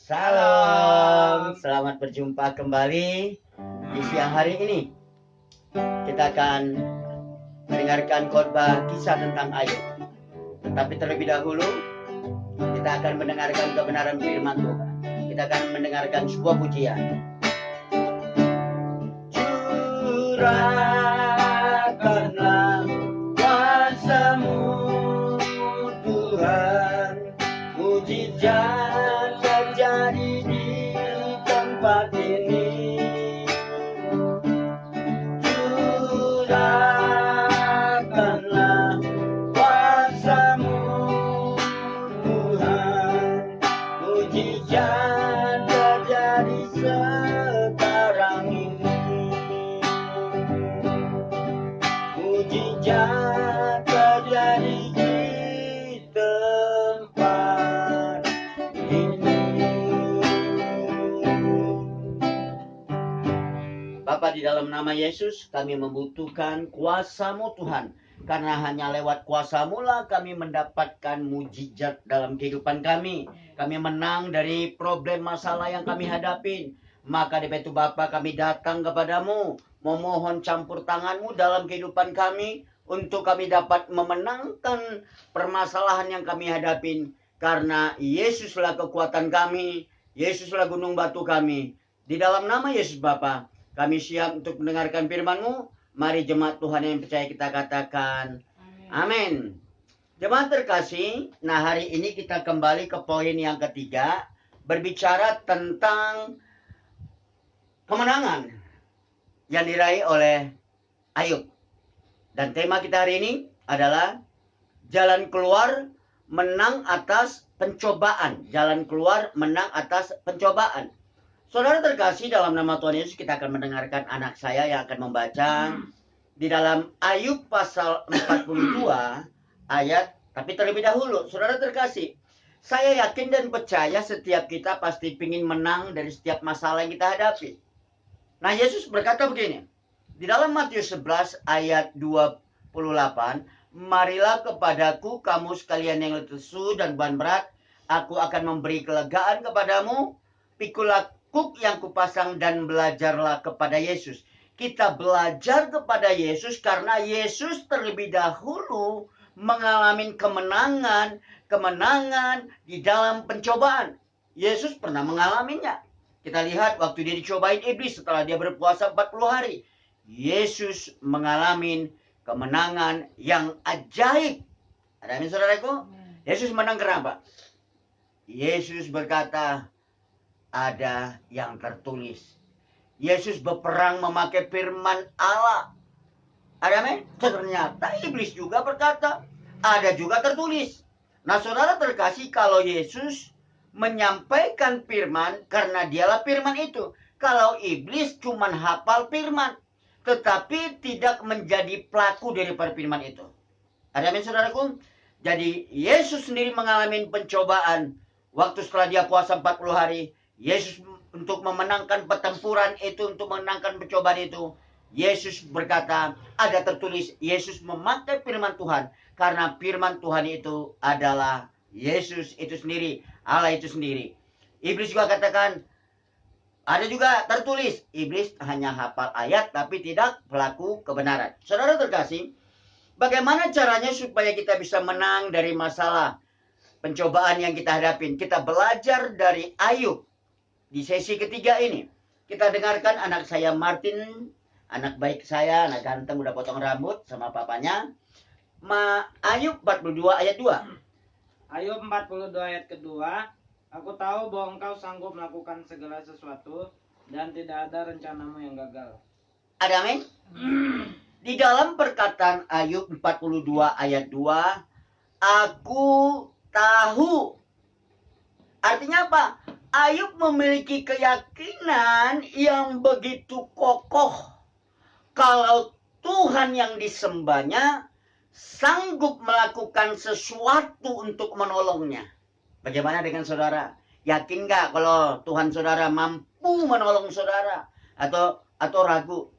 Salam, selamat berjumpa kembali di siang hari ini. Kita akan mendengarkan khotbah kisah tentang Ayub. Tetapi terlebih dahulu, kita akan mendengarkan kebenaran firman Tuhan. Kita akan mendengarkan sebuah pujian. Curahkanlah kuasa-Mu, Tuhan, mujizat terjadi di tempat ini. Curahkanlah kuasa-Mu, Tuhan, mujizat terjadi sekarang ini. Mujizat terjadi di tempat ini. Bapa, di dalam nama Yesus kami membutuhkan kuasa-Mu Tuhan. Karena hanya lewat kuasa-Mu lah kami mendapatkan mujizat dalam kehidupan kami. Kami menang dari problem masalah yang kami hadapin. Maka di itu Bapa, kami datang kepadamu, memohon campur tangan-Mu dalam kehidupan kami, untuk kami dapat memenangkan permasalahan yang kami hadapin. Karena Yesuslah kekuatan kami, Yesuslah gunung batu kami. Di dalam nama Yesus Bapa, kami siap untuk mendengarkan firman-Mu. Mari jemaat Tuhan yang percaya kita katakan amin. Jemaat terkasih, nah hari ini kita kembali ke poin yang ketiga, berbicara tentang kemenangan yang diraih oleh Ayub. Dan tema kita hari ini adalah jalan keluar menang atas pencobaan. Jalan keluar menang atas pencobaan. Saudara terkasih, dalam nama Tuhan Yesus kita akan mendengarkan anak saya yang akan membaca di dalam Ayub pasal 42 ayat. Tapi terlebih dahulu, saudara terkasih, saya yakin dan percaya setiap kita pasti ingin menang dari setiap masalah yang kita hadapi. Nah, Yesus berkata begini, di dalam Matius 11 ayat 28, marilah kepadaku kamu sekalian yang letih lesu dan beban berat, aku akan memberi kelegaan kepadamu. Pikulah kuk yang kupasang dan belajarlah kepada Yesus. Kita belajar kepada Yesus karena Yesus terlebih dahulu mengalami kemenangan di dalam pencobaan. Yesus pernah mengalaminya. Kita lihat waktu dia dicobain iblis setelah dia berpuasa 40 hari. Yesus mengalami kemenangan yang ajaib. Ada amin, saudaraku? Yesus menang kenapa? Yesus berkata, ada yang tertulis. Yesus berperang memakai firman Allah. Ada amin? Ternyata iblis juga berkata, ada juga tertulis. Nah, saudara terkasih, kalau Yesus menyampaikan firman karena dialah firman itu. Kalau iblis cuma hafal firman, tetapi tidak menjadi pelaku daripada firman itu. Ada amin, saudaraku? Jadi Yesus sendiri mengalami pencobaan. Waktu setelah dia puasa 40 hari, Yesus untuk memenangkan pertempuran itu, untuk memenangkan pencobaan itu, Yesus berkata, ada tertulis. Yesus memakai firman Tuhan, karena firman Tuhan itu adalah Yesus itu sendiri, Allah itu sendiri. Iblis juga katakan, ada juga tertulis. Iblis hanya hafal ayat, tapi tidak pelaku kebenaran. Saudara terkasih, bagaimana caranya supaya kita bisa menang dari masalah pencobaan yang kita hadapin? Kita belajar dari Ayub. Di sesi ketiga ini, kita dengarkan anak saya Martin, anak baik saya, anak ganteng, udah potong rambut sama papanya. Ayub 42 ayat 2. Ayub 42 ayat kedua, aku tahu bahwa engkau sanggup melakukan segala sesuatu dan tidak ada rencanamu yang gagal. Ada amin? Di dalam perkataan Ayub 42 ayat 2, aku tahu. Artinya apa? Ayub memiliki keyakinan yang begitu kokoh kalau Tuhan yang disembahnya sanggup melakukan sesuatu untuk menolongnya. Bagaimana dengan saudara? Yakin nggak kalau Tuhan saudara mampu menolong saudara? Atau ragu?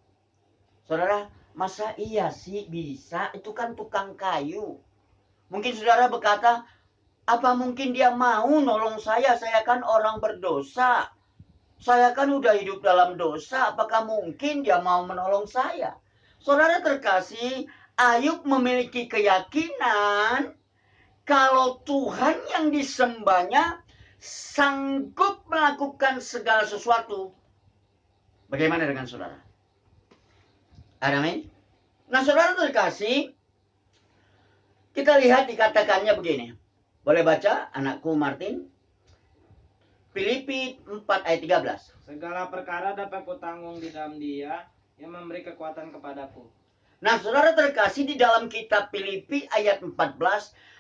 Saudara, masa iya sih bisa? Itu kan tukang kayu. Mungkin saudara berkata, Apa mungkin dia mau nolong saya? Saya kan orang berdosa. Saya kan udah hidup dalam dosa. Apakah mungkin dia mau menolong saya? Saudara terkasih, Ayub memiliki keyakinan kalau Tuhan yang disembahnya sanggup melakukan segala sesuatu. Bagaimana dengan saudara? Amin. Nah, saudara terkasih, kita lihat dikatakannya begini. Boleh baca, anakku Martin? Filipi 4 ayat 13. Segala perkara dapat kutanggung di dalam Dia yang memberi kekuatan kepadaku. Nah, saudara terkasih, di dalam kitab Filipi ayat 14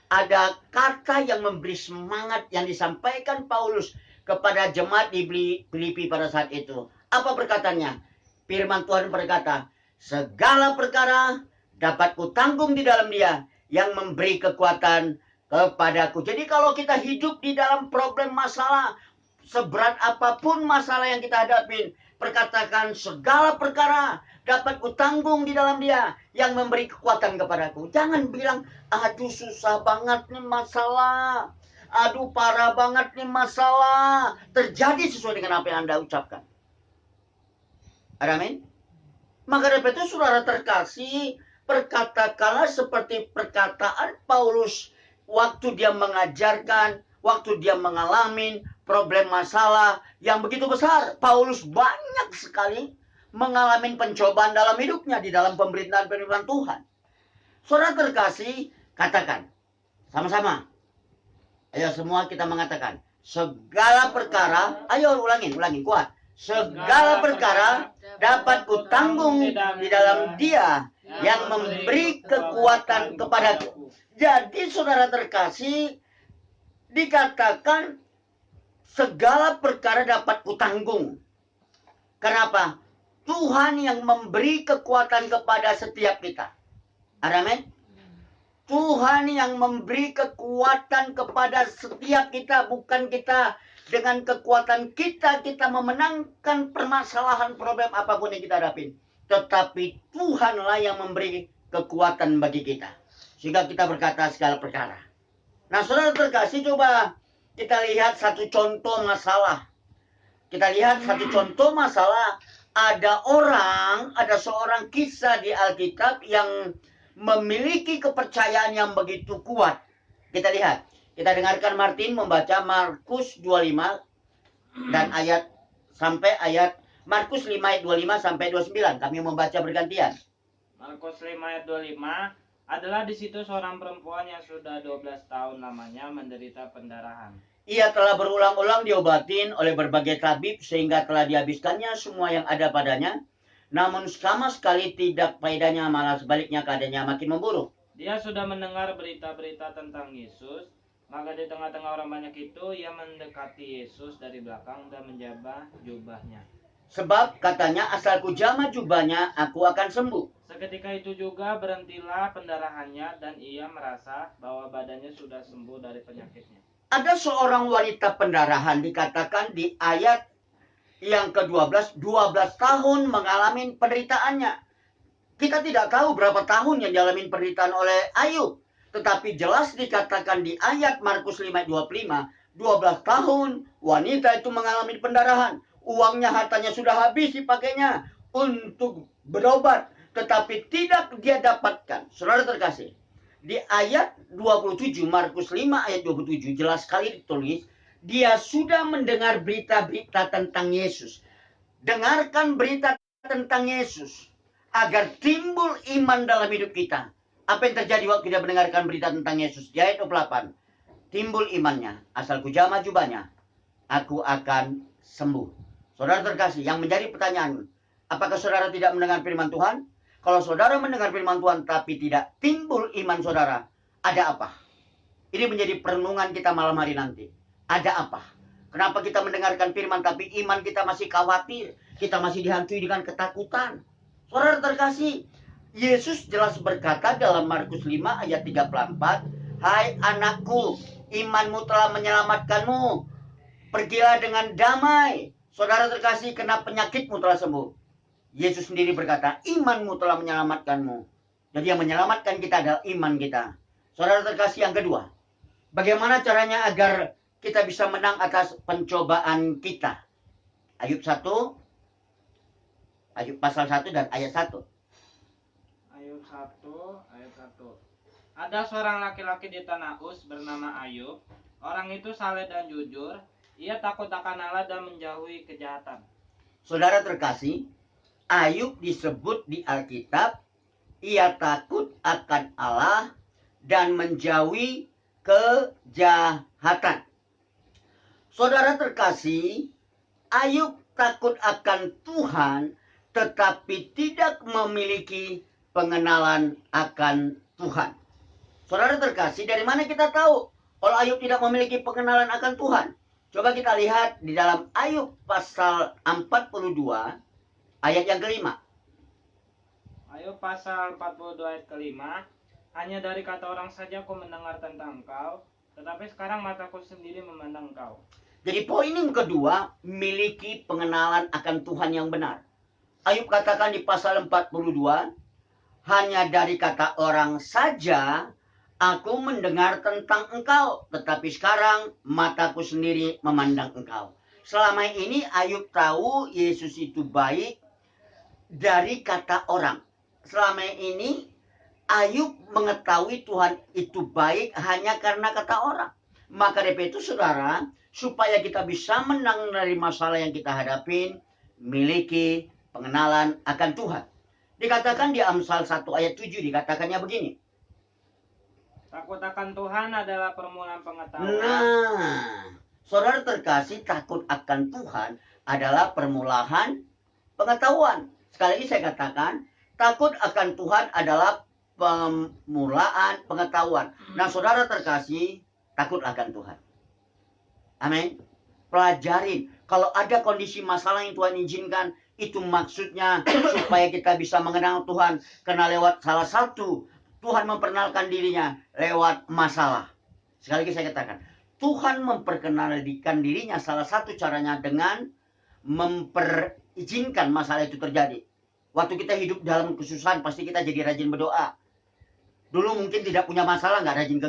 ada kata yang memberi semangat yang disampaikan Paulus kepada jemaat di Filipi pada saat itu. Apa perkataannya? Firman Tuhan berkata, segala perkara dapat kutanggung di dalam Dia yang memberi kekuatan kepadaku. Jadi kalau kita hidup di dalam problem masalah, seberat apapun masalah yang kita hadapi, perkatakan segala perkara dapat kutanggung di dalam Dia yang memberi kekuatan kepadaku. Jangan bilang, aduh susah banget nih masalah. Aduh parah banget nih masalah. Terjadi sesuai dengan apa yang Anda ucapkan. Amin. Maka dari itu saudara terkasih, perkatakanlah seperti perkataan Paulus waktu dia mengajarkan, waktu dia mengalami problem masalah yang begitu besar. Paulus banyak sekali mengalami pencobaan dalam hidupnya di dalam pemberitaan firman Tuhan. Saudara terkasih, katakan sama-sama. Ayo semua kita mengatakan, segala perkara, ayo ulangin kuat. Segala perkara dapat kutanggung di dalam Dia yang memberi kekuatan kepadaku. Jadi saudara terkasih, dikatakan segala perkara dapat kutanggung. Kenapa? Tuhan yang memberi kekuatan kepada setiap kita. Amin. Tuhan yang memberi kekuatan kepada setiap kita, bukan kita dengan kekuatan kita memenangkan permasalahan problem apapun yang kita hadapi. Tetapi Tuhanlah yang memberi kekuatan bagi kita. Sehingga kita berkata segala perkara. Nah, saudara terkasih, coba kita lihat satu contoh masalah. Kita lihat satu contoh masalah. Ada seorang kisah di Alkitab yang memiliki kepercayaan yang begitu kuat. Kita lihat. Kita dengarkan Martin membaca Markus 25 dan ayat Markus 5 ayat 25 sampai 29. Kami membaca bergantian. Markus 5 ayat 25 adalah di situ seorang perempuan yang sudah 12 tahun lamanya menderita pendarahan. Ia telah berulang-ulang diobatin oleh berbagai tabib sehingga telah dihabiskannya semua yang ada padanya. Namun sama sekali tidak faedahnya, malah sebaliknya keadaannya makin memburuk. Dia sudah mendengar berita-berita tentang Yesus. Maka di tengah-tengah orang banyak itu, ia mendekati Yesus dari belakang dan menjabah jubahnya. Sebab katanya, asalku jamah jubahnya, aku akan sembuh. Seketika itu juga berhentilah pendarahannya dan ia merasa bahwa badannya sudah sembuh dari penyakitnya. Ada seorang wanita pendarahan dikatakan di ayat yang ke-12, 12 tahun mengalami penderitaannya. Kita tidak tahu berapa tahun yang dialami penderitaan oleh Ayub. Tetapi jelas dikatakan di ayat Markus 5:25, 12 tahun wanita itu mengalami pendarahan. Uangnya, hartanya sudah habis dipakainya untuk berobat. Tetapi tidak dia dapatkan. Saudara terkasih, di ayat 27, Markus 5 ayat 27, jelas sekali ditulis, dia sudah mendengar berita-berita tentang Yesus. Dengarkan berita tentang Yesus agar timbul iman dalam hidup kita. Apa yang terjadi waktu dia mendengarkan berita tentang Yesus? Di ayat 28. Timbul imannya. Asalku jamah jubahnya, aku akan sembuh. Saudara terkasih, yang menjadi pertanyaan, apakah saudara tidak mendengar firman Tuhan? Kalau saudara mendengar firman Tuhan tapi tidak timbul iman saudara, ada apa? Ini menjadi perenungan kita malam hari nanti. Ada apa? Kenapa kita mendengarkan firman tapi iman kita masih khawatir? Kita masih dihantui dengan ketakutan. Saudara terkasih, Yesus jelas berkata dalam Markus 5 ayat 34, hai anakku, imanmu telah menyelamatkanmu. Pergilah dengan damai. Saudara terkasih, kena penyakitmu telah sembuh. Yesus sendiri berkata, imanmu telah menyelamatkanmu. Jadi yang menyelamatkan kita adalah iman kita. Saudara terkasih, yang kedua, Bagaimana caranya agar kita bisa menang atas pencobaan kita? Ayub 1, Ayub pasal 1 dan ayat 1. Ayub 1 ayat 1. Ada seorang laki-laki di tanah Uz bernama Ayub. Orang itu saleh dan jujur. Ia takut akan Allah dan menjauhi kejahatan. Saudara terkasih, Ayub disebut di Alkitab, ia takut akan Allah dan menjauhi kejahatan. Saudara terkasih, Ayub takut akan Tuhan tetapi tidak memiliki pengenalan akan Tuhan. Saudara terkasih, dari mana kita tahu kalau Ayub tidak memiliki pengenalan akan Tuhan? Coba kita lihat di dalam Ayub pasal 42 ayat yang kelima. Ayub pasal 42 ayat kelima. Hanya dari kata orang saja aku mendengar tentang engkau, tetapi sekarang mataku sendiri memandang engkau. Jadi poin yang kedua, miliki pengenalan akan Tuhan yang benar. Ayub katakan di pasal 42, hanya dari kata orang saja aku mendengar tentang engkau, tetapi sekarang mataku sendiri memandang engkau. Selama ini Ayub tahu Yesus itu baik dari kata orang. Selama ini Ayub mengetahui Tuhan itu baik hanya karena kata orang. Maka dari itu saudara, supaya kita bisa menang dari masalah yang kita hadapin, miliki pengenalan akan Tuhan. Dikatakan di Amsal 1 ayat 7, dikatakannya begini. Takut akan Tuhan adalah permulaan pengetahuan. Nah, saudara terkasih, takut akan Tuhan adalah permulaan pengetahuan. Sekali lagi saya katakan, takut akan Tuhan adalah permulaan pengetahuan. Nah, saudara terkasih, takut akan Tuhan. Amin. Pelajarin. Kalau ada kondisi masalah yang Tuhan izinkan, itu maksudnya supaya kita bisa mengenal Tuhan. Karena lewat salah satu, Tuhan memperkenalkan dirinya lewat masalah. Sekali lagi saya katakan, Tuhan memperkenalkan dirinya salah satu caranya dengan memperizinkan masalah itu terjadi. Waktu kita hidup dalam kesusahan, pasti kita jadi rajin berdoa. Dulu mungkin tidak punya masalah, nggak rajin ke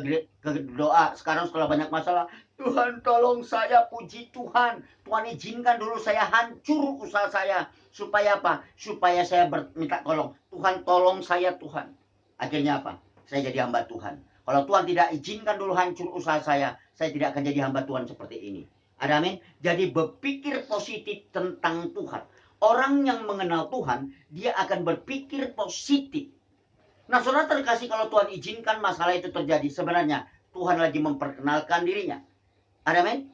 doa. Sekarang setelah banyak masalah, Tuhan tolong saya, puji Tuhan. Tuhan izinkan dulu saya hancur usaha saya. Supaya apa? Supaya saya minta tolong. Tuhan tolong saya, Tuhan. Akhirnya apa? Saya jadi hamba Tuhan. Kalau Tuhan tidak izinkan dulu hancur usaha saya tidak akan jadi hamba Tuhan seperti ini. Ada amin? Jadi berpikir positif tentang Tuhan. Orang yang mengenal Tuhan, dia akan berpikir positif. Nah, saudara terkasih, kalau Tuhan izinkan masalah itu terjadi, sebenarnya Tuhan lagi memperkenalkan dirinya. Ada amin?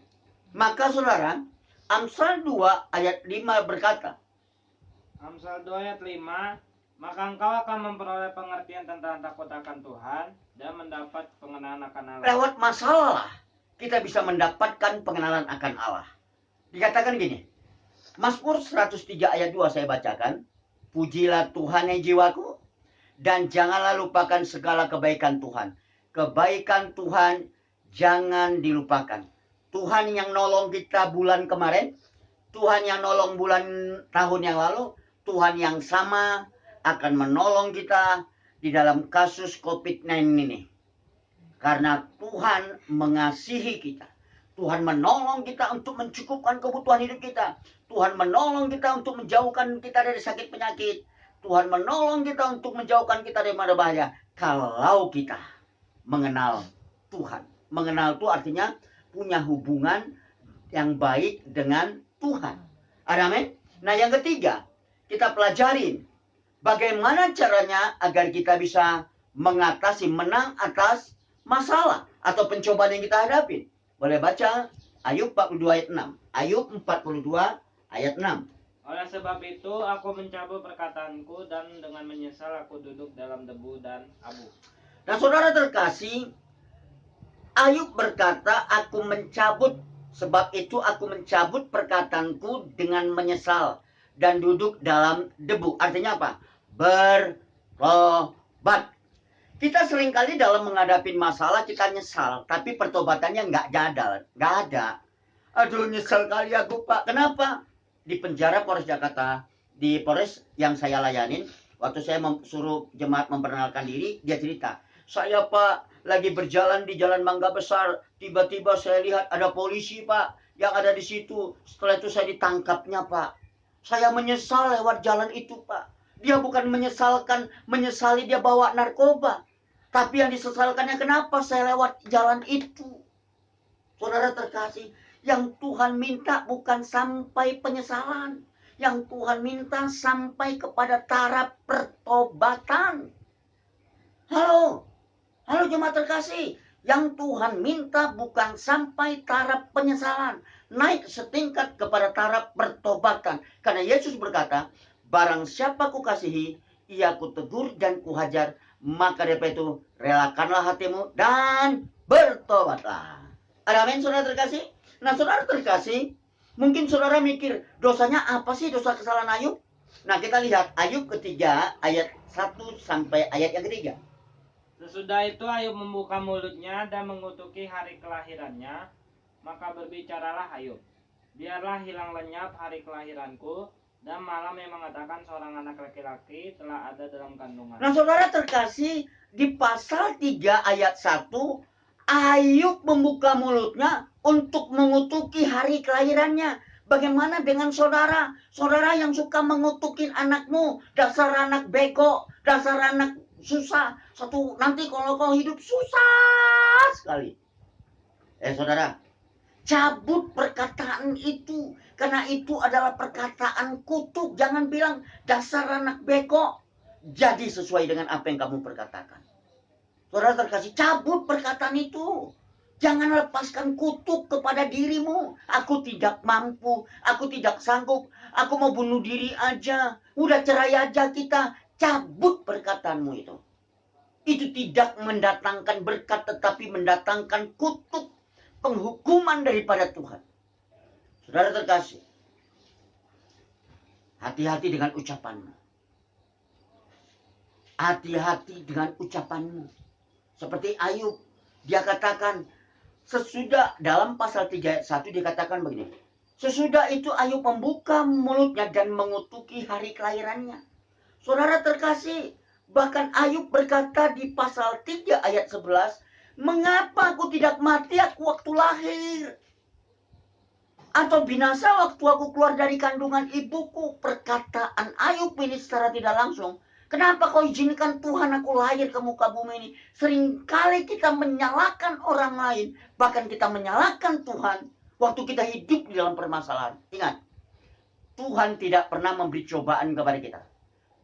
Maka saudara, Amsal 2 ayat 5 berkata, Amsal 2 ayat 5, maka engkau akan memperoleh pengertian tentang takut akan Tuhan dan mendapat pengenalan akan Allah. Lewat masalah, kita bisa mendapatkan pengenalan akan Allah. Dikatakan gini, Mazmur 103 ayat 2 saya bacakan, pujilah Tuhan ya jiwaku, dan janganlah lupakan segala kebaikan Tuhan. Kebaikan Tuhan jangan dilupakan. Tuhan yang nolong kita bulan kemarin, Tuhan yang nolong bulan tahun yang lalu, Tuhan yang sama akan menolong kita di dalam kasus COVID-19 ini. Karena Tuhan mengasihi kita. Tuhan menolong kita untuk mencukupkan kebutuhan hidup kita. Tuhan menolong kita untuk menjauhkan kita dari sakit penyakit. Tuhan menolong kita untuk menjauhkan kita dari mara bahaya. Kalau kita mengenal Tuhan. Mengenal itu artinya punya hubungan yang baik dengan Tuhan. Amin. Nah, yang ketiga, kita pelajarin bagaimana caranya agar kita bisa mengatasi, menang atas masalah atau pencobaan yang kita hadapi. Boleh baca Ayub 42 ayat 6. Ayub 42 ayat 6. Oleh sebab itu aku mencabut perkataanku dan dengan menyesal aku duduk dalam debu dan abu. Nah, saudara terkasih, Ayub berkata, aku mencabut, sebab itu aku mencabut perkataanku dengan menyesal dan duduk dalam debu. Artinya apa? Bertobat. Kita seringkali dalam menghadapi masalah kita nyesal, tapi pertobatannya nggak ada. Aduh, nyesal kali aku, Pak. Kenapa? Di penjara Polres Jakarta, di Polres yang saya layanin, waktu saya suruh jemaat memperkenalkan diri, dia cerita, saya Pak lagi berjalan di Jalan Mangga Besar. Tiba-tiba saya lihat ada polisi, Pak, yang ada di situ. Setelah itu saya ditangkapnya, Pak. Saya menyesal lewat jalan itu, Pak. Dia bukan menyesali dia bawa narkoba. Tapi yang disesalkannya, kenapa saya lewat jalan itu. Saudara terkasih, yang Tuhan minta bukan sampai penyesalan. Yang Tuhan minta sampai kepada taraf pertobatan. Halo, halo jemaat terkasih. Yang Tuhan minta bukan sampai taraf penyesalan. Naik setingkat kepada taraf pertobatan. Karena Yesus berkata, barang siapa kukasihi, ia kutegur dan kuhajar. Maka daripada itu, relakanlah hatimu dan bertobatlah. Amin, saudara terkasih. Nah, saudara terkasih, mungkin saudara mikir, dosanya apa sih dosa kesalahan Ayub? Nah, kita lihat Ayub ketiga, ayat 1 sampai ayat yang ketiga. Sesudah itu Ayub membuka mulutnya dan mengutuki hari kelahirannya, maka berbicaralah Ayub, biarlah hilang lenyap hari kelahiranku, dan malam yang mengatakan seorang anak laki-laki telah ada dalam kandungan. Nah, saudara terkasih, di pasal 3 ayat 1, Ayub membuka mulutnya untuk mengutuki hari kelahirannya. Bagaimana dengan saudara? Saudara yang suka mengutukin anakmu, dasar anak bego, dasar anak susah. Nanti kalau kau hidup susah sekali. Saudara, cabut perkataan itu. Karena itu adalah perkataan kutuk. Jangan bilang dasar anak bego. Jadi sesuai dengan apa yang kamu perkatakan. Saudara terkasih, cabut perkataan itu. Jangan lepaskan kutuk kepada dirimu. Aku tidak mampu, aku tidak sanggup, aku mau bunuh diri aja. Udah cerai aja kita. Cabut perkataanmu itu. Itu tidak mendatangkan berkat, tetapi mendatangkan kutuk, penghukuman daripada Tuhan. Saudara terkasih, hati-hati dengan ucapanmu. Hati-hati dengan ucapanmu. Seperti Ayub, dia katakan, sesudah dalam pasal 3 ayat 1 dikatakan begini. Sesudah itu Ayub membuka mulutnya dan mengutuki hari kelahirannya. Saudara terkasih, bahkan Ayub berkata di pasal 3 ayat 11, mengapa aku tidak mati aku waktu lahir? Atau binasa waktu aku keluar dari kandungan ibuku. Perkataan Ayub ini secara tidak langsung, kenapa kau izinkan Tuhan aku lahir ke muka bumi ini? Seringkali kita menyalahkan orang lain, bahkan kita menyalahkan Tuhan waktu kita hidup di dalam permasalahan. Ingat, Tuhan tidak pernah memberi cobaan kepada kita.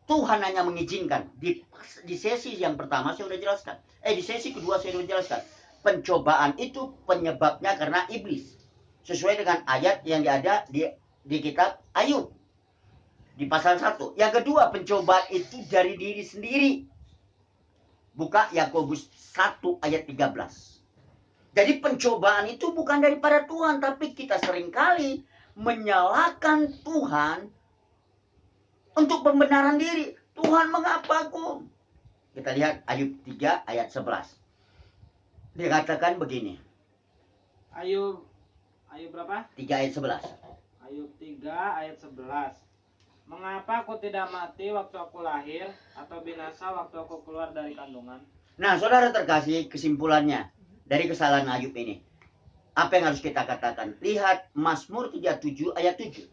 Tuhan hanya mengizinkan. Di sesi yang pertama saya sudah jelaskan. Di sesi kedua saya sudah jelaskan. Pencobaan itu penyebabnya karena iblis. Sesuai dengan ayat yang ada di kitab Ayub. Di pasal 1. Yang kedua, pencobaan itu dari diri sendiri. Buka Yakobus 1 ayat 13. Jadi pencobaan itu bukan daripada Tuhan, tapi kita seringkali menyalahkan Tuhan untuk pembenaran diri. Tuhan, mengapa aku? Kita lihat Ayub 3 ayat 11. Dikatakan begini. Ayub berapa? 3 ayat 11. Ayub 3 ayat 11. Mengapa aku tidak mati waktu aku lahir, atau binasa waktu aku keluar dari kandungan? Nah, saudara terkasih, kesimpulannya dari kesalahan Ayub ini, apa yang harus kita katakan? Lihat Mazmur 37 ayat 7.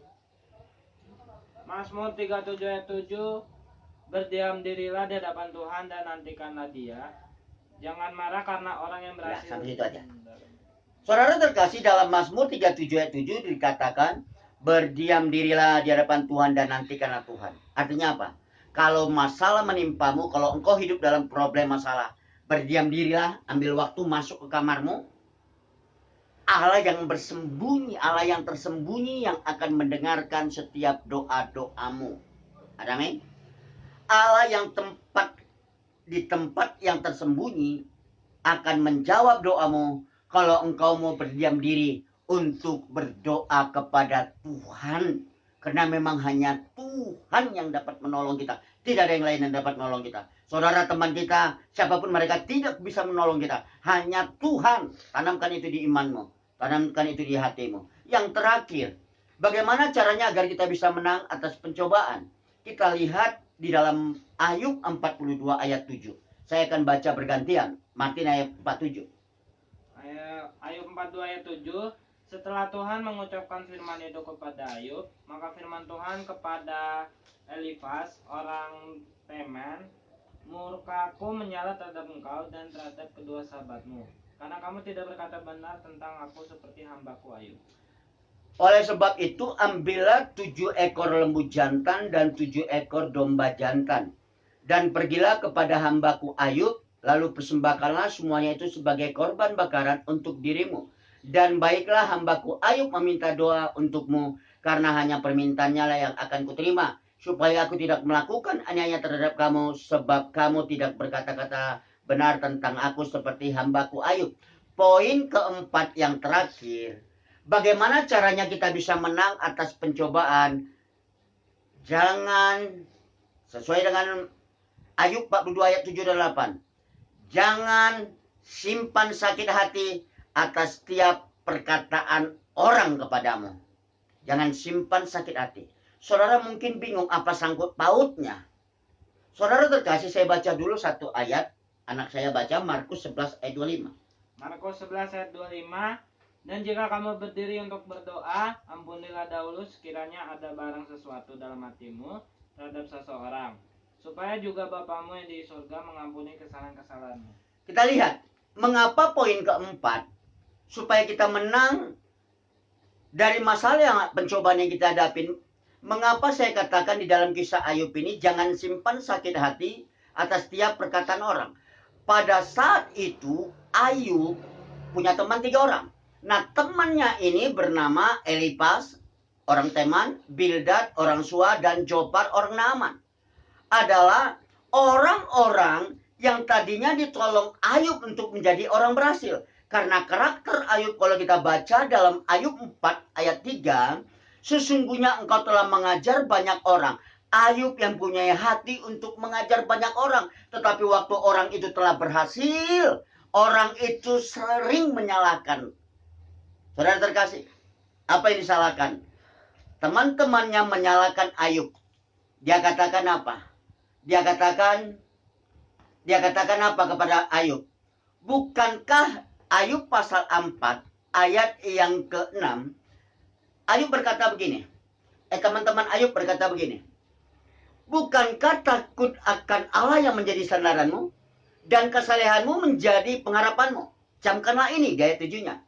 Mazmur 37 ayat 7. Berdiam dirilah di hadapan Tuhan dan nantikanlah Dia. Jangan marah karena orang yang berhasil. Ya, sampai situ aja. Saudara terkasih, dalam Mazmur 37 ayat 7 dikatakan, berdiam dirilah di hadapan Tuhan dan nantikanlah Tuhan. Artinya apa? Kalau masalah menimpamu, kalau engkau hidup dalam problem masalah, berdiam dirilah, ambil waktu masuk ke kamarmu. Allah yang bersembunyi, Allah yang tersembunyi yang akan mendengarkan setiap doa-doamu. Amin. Allah yang di tempat yang tersembunyi akan menjawab doamu kalau engkau mau berdiam diri untuk berdoa kepada Tuhan. Karena memang hanya Tuhan yang dapat menolong kita. Tidak ada yang lain yang dapat menolong kita. Saudara, teman kita, siapapun mereka tidak bisa menolong kita. Hanya Tuhan. Tanamkan itu di imanmu. Tanamkan itu di hatimu. Yang terakhir, bagaimana caranya agar kita bisa menang atas pencobaan? Kita lihat di dalam Ayub 42 ayat 7. Saya akan baca bergantian. Martin ayat 47. Ayub 42 ayat 7. Setelah Tuhan mengucapkan firman itu kepada Ayub, maka firman Tuhan kepada Elifas orang Teman, murkaku menyala terhadap engkau dan terhadap kedua sahabatmu, karena kamu tidak berkata benar tentang aku seperti hambaku Ayub. Oleh sebab itu, ambillah 7 ekor lembu jantan dan 7 ekor domba jantan, dan pergilah kepada hambaku Ayub, lalu persembahkanlah semuanya itu sebagai korban bakaran untuk dirimu. Dan baiklah hambaku Ayub meminta doa untukmu, karena hanya permintaannya lah yang akan kuterima, supaya aku tidak melakukan aniaya terhadap kamu, sebab kamu tidak berkata-kata benar tentang aku seperti hambaku Ayub. Poin keempat yang terakhir, bagaimana caranya kita bisa menang atas pencobaan? Jangan, sesuai dengan Ayub 42 ayat 7 dan 8. Jangan simpan sakit hati atas setiap perkataan orang kepadamu. Jangan simpan sakit hati. Saudara mungkin bingung apa sangkut pautnya. Saudara terkasih, saya baca dulu satu ayat. Anak saya baca Markus 11 ayat 25. Markus 11 ayat 25. Dan jika kamu berdiri untuk berdoa, ampunilah dahulu sekiranya ada barang sesuatu dalam hatimu terhadap seseorang, supaya juga Bapamu yang di surga mengampuni kesalahan-kesalahanmu. Kita lihat, mengapa poin keempat, supaya kita menang dari masalah yang pencobaan yang kita hadapin. Mengapa saya katakan di dalam kisah Ayub ini, jangan simpan sakit hati atas setiap perkataan orang. Pada saat itu, Ayub punya teman 3 orang. Nah, temannya ini bernama Elifas, orang Teman, Bildad, orang Sua, dan Zophar, orang Naaman. Adalah orang-orang yang tadinya ditolong Ayub untuk menjadi orang berhasil. Karena karakter Ayub, kalau kita baca dalam Ayub 4 ayat 3, sesungguhnya engkau telah mengajar banyak orang. Ayub yang punya hati untuk mengajar banyak orang. Tetapi waktu orang itu telah berhasil, orang itu sering menyalahkan. Saudara terkasih, apa yang disalahkan? Teman-temannya menyalahkan Ayub. Dia katakan apa? Dia katakan apa kepada Ayub? Bukankah Ayub pasal 4 ayat yang ke-6, Ayub berkata begini. Teman-teman Ayub berkata begini. Bukankah takut akan Allah yang menjadi sandaranmu dan kesalehanmu menjadi pengharapanmu? Camkanlah ini, di ayat 7-nya.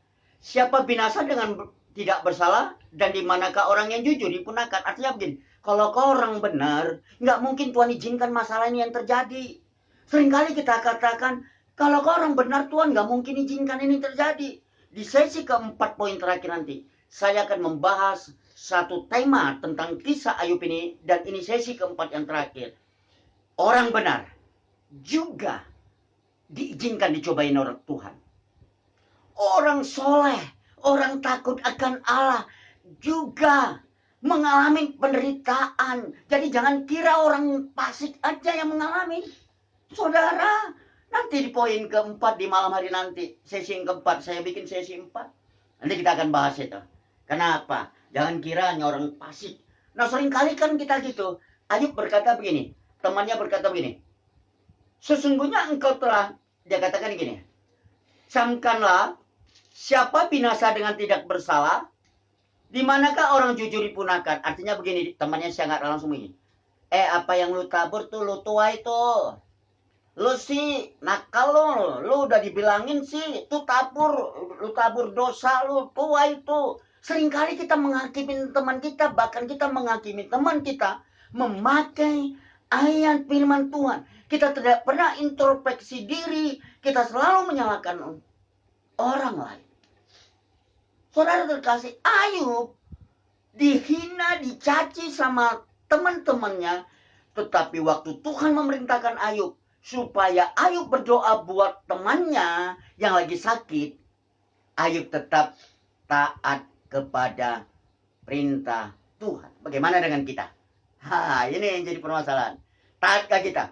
Siapa binasa dengan tidak bersalah, dan di manakah orang yang jujur dipunahkan? Artinya begini, kalau kau orang benar, nggak mungkin Tuhan izinkan masalah ini yang terjadi. Seringkali kita katakan, kalau kau orang benar, Tuhan nggak mungkin izinkan ini terjadi. Di sesi keempat poin terakhir nanti, saya akan membahas satu tema tentang kisah Ayub ini, dan ini sesi keempat yang terakhir. Orang benar juga diizinkan dicobain orang Tuhan. Orang soleh, orang takut akan Allah juga mengalami penderitaan. Jadi jangan kira orang fasik aja yang mengalami. Saudara, nanti di poin keempat di malam hari nanti, sesi yang keempat, saya bikin sesi 4. Nanti kita akan bahas itu. Kenapa? Jangan kira hanya orang fasik. Nah, seringkali kan kita gitu. Ayub berkata begini, temannya berkata begini. Sesungguhnya engkau telah, dia katakan gini, camkanlah siapa binasa dengan tidak bersalah, di manakah orang jujur dipunahkan. Artinya begini, temannya saya nggak langsung begini. Apa yang lu tabur tuh, lu tua itu. Lu sih nakal lu udah dibilangin sih, lu tabur dosa lu, tua itu. Seringkali kita menghakimi teman kita, bahkan kita menghakimi teman kita memakai ayat firman Tuhan. Kita tidak pernah introspeksi diri, kita selalu menyalahkan orang lain. Saudara terkasih, Ayub dihina, dicaci sama teman-temannya, tetapi waktu Tuhan memerintahkan Ayub supaya Ayub berdoa buat temannya yang lagi sakit, Ayub tetap taat kepada perintah Tuhan. Bagaimana dengan kita? Ini yang jadi permasalahan. Taatkah kita?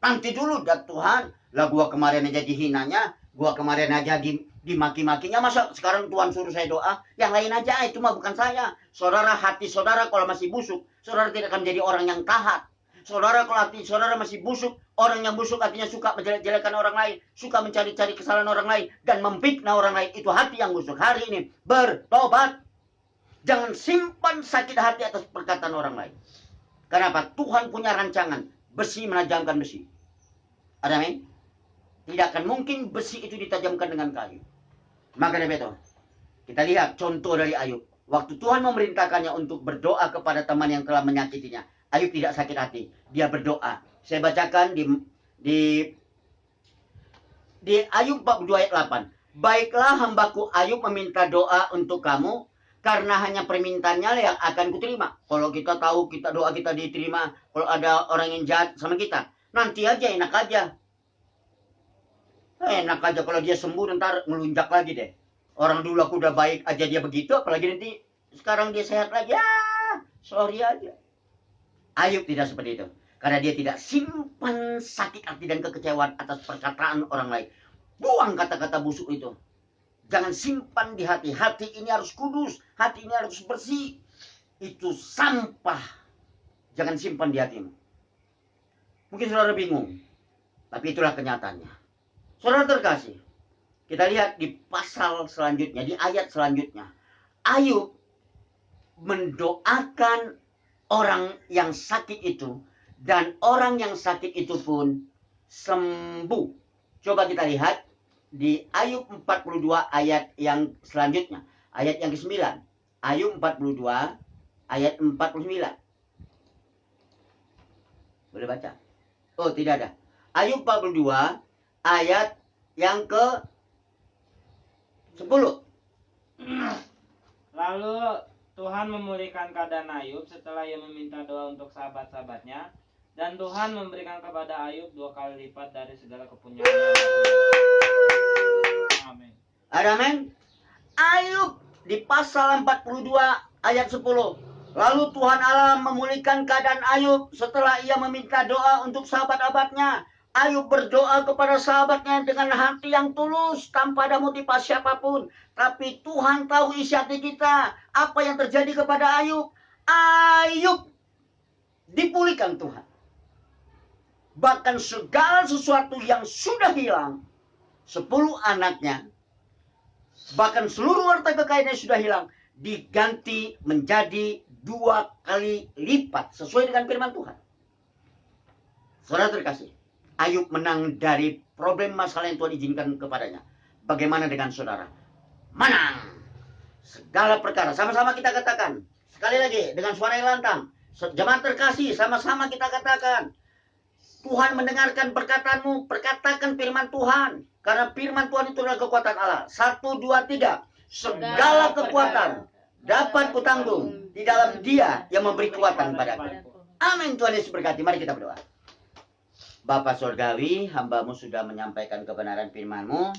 Nanti dulu dah Tuhan. Lah gua kemarin aja dihinanya, gua kemarin aja dimaki-makinya, masa sekarang Tuhan suruh saya doa? Yang lain aja, itu mah bukan saya. Saudara, hati saudara kalau masih busuk, saudara tidak akan menjadi orang yang taat. Saudara kalau hati saudara masih busuk, orang yang busuk artinya suka menjelek-jelekan orang lain, suka mencari-cari kesalahan orang lain, dan memfitnah orang lain, itu hati yang busuk. Hari ini bertobat. Jangan simpan sakit hati atas perkataan orang lain. Kenapa? Tuhan punya rancangan. Besi menajamkan besi. Ada amin? Tidak akan mungkin besi itu ditajamkan dengan kayu. Maka dari itu, kita lihat contoh dari Ayub. Waktu Tuhan memerintahkannya untuk berdoa kepada teman yang telah menyakitinya, Ayub tidak sakit hati. Dia berdoa. Saya bacakan di Ayub 42 ayat 8. Baiklah hambaku Ayub meminta doa untuk kamu, karena hanya permintaannya yang akan kuterima. Kalau kita tahu doa kita diterima, kalau ada orang yang jahat sama kita, nanti aja, enak aja. Enak aja kalau dia sembuh, ntar melunjak lagi deh. Orang dulu aku udah baik aja dia begitu, apalagi nanti sekarang dia sehat lagi. Ya, sorry aja. Ayub tidak seperti itu. Karena dia tidak simpan sakit hati dan kekecewaan atas perkataan orang lain. Buang kata-kata busuk itu. Jangan simpan di hati. Hati ini harus kudus. Hati ini harus bersih. Itu sampah. Jangan simpan di hatimu. Mungkin saudara bingung. Tapi itulah kenyataannya. Saudara terkasih. Kita lihat di pasal selanjutnya. Di ayat selanjutnya. Ayub mendoakan orang yang sakit itu. Dan orang yang sakit itu pun sembuh. Coba kita lihat. Di Ayub 42 ayat yang selanjutnya. Ayat yang ke-9. Ayub 42 ayat 49. Boleh baca? Oh, tidak ada. Ayub 42 ayat yang ke-10. Lalu Tuhan memulihkan keadaan Ayub setelah ia meminta doa untuk sahabat-sahabatnya. Dan Tuhan memberikan kepada Ayub 2 kali lipat dari segala kepunyaannya. Amin. Ada amin? Ayub di pasal 42 ayat 10. Lalu Tuhan Allah memulihkan keadaan Ayub setelah ia meminta doa untuk sahabat-sahabatnya. Ayub berdoa kepada sahabatnya dengan hati yang tulus tanpa ada motivasi apapun. Tapi Tuhan tahu isi hati kita. Apa yang terjadi kepada Ayub? Ayub dipulihkan Tuhan. Bahkan segala sesuatu yang sudah hilang, 10 anaknya, bahkan seluruh harta kekayaannya sudah hilang, diganti menjadi 2 kali lipat sesuai dengan firman Tuhan. Saudara terkasih, Ayub menang dari problem masalah yang Tuhan izinkan kepadanya. Bagaimana dengan saudara? Menang segala perkara. Sama-sama kita katakan. Sekali lagi dengan suara yang lantang. Jemaat terkasih, sama-sama kita katakan. Tuhan mendengarkan perkataanmu, perkatakan firman Tuhan. Karena firman Tuhan itu adalah kekuatan Allah. 1, 2, 3. Segala kekuatan dapat kutanggung di dalam Dia yang memberi kekuatan padaku. Amin. Tuhan Yesus berkati. Mari kita berdoa. Bapa Surgawi, hamba-Mu sudah menyampaikan kebenaran firman-Mu.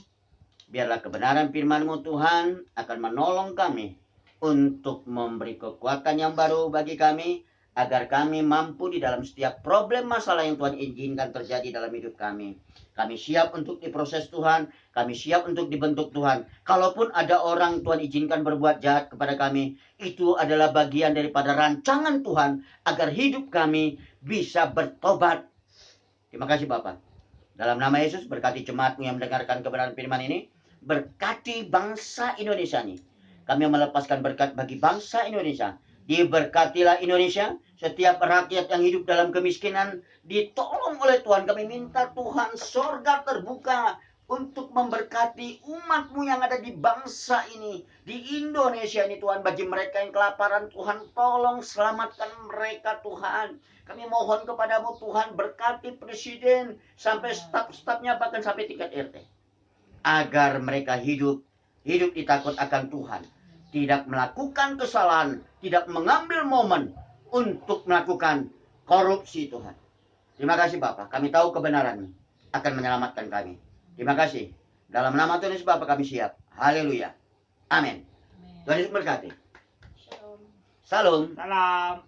Biarlah kebenaran firman-Mu Tuhan akan menolong kami untuk memberi kekuatan yang baru bagi kami, agar kami mampu di dalam setiap problem masalah yang Tuhan izinkan terjadi dalam hidup kami. Kami siap untuk diproses Tuhan. Kami siap untuk dibentuk Tuhan. Kalaupun ada orang Tuhan izinkan berbuat jahat kepada kami, itu adalah bagian daripada rancangan Tuhan agar hidup kami bisa bertobat. Terima kasih Bapak. Dalam nama Yesus, berkati jemaat-Mu yang mendengarkan kebenaran firman ini. Berkati bangsa Indonesia ini. Kami melepaskan berkat bagi bangsa Indonesia. Diberkatilah Indonesia. Setiap rakyat yang hidup dalam kemiskinan ditolong oleh Tuhan. Kami minta Tuhan sorga terbuka untuk memberkati umat-Mu yang ada di bangsa ini. Di Indonesia ini Tuhan. Bagi mereka yang kelaparan, Tuhan tolong selamatkan mereka Tuhan. Kami mohon kepadamu Tuhan, berkati presiden sampai staf-stafnya, bahkan sampai tingkat RT. Agar mereka hidup ditakut akan Tuhan. Tidak melakukan kesalahan, tidak mengambil momen untuk melakukan korupsi Tuhan. Terima kasih Bapak. Kami tahu kebenaran akan menyelamatkan kami. Terima kasih. Dalam nama Tuhan Yesus Bapak kami siap. Haleluya. Amin. Tuhan Yesus berkati. Shalom. Salam. Salam.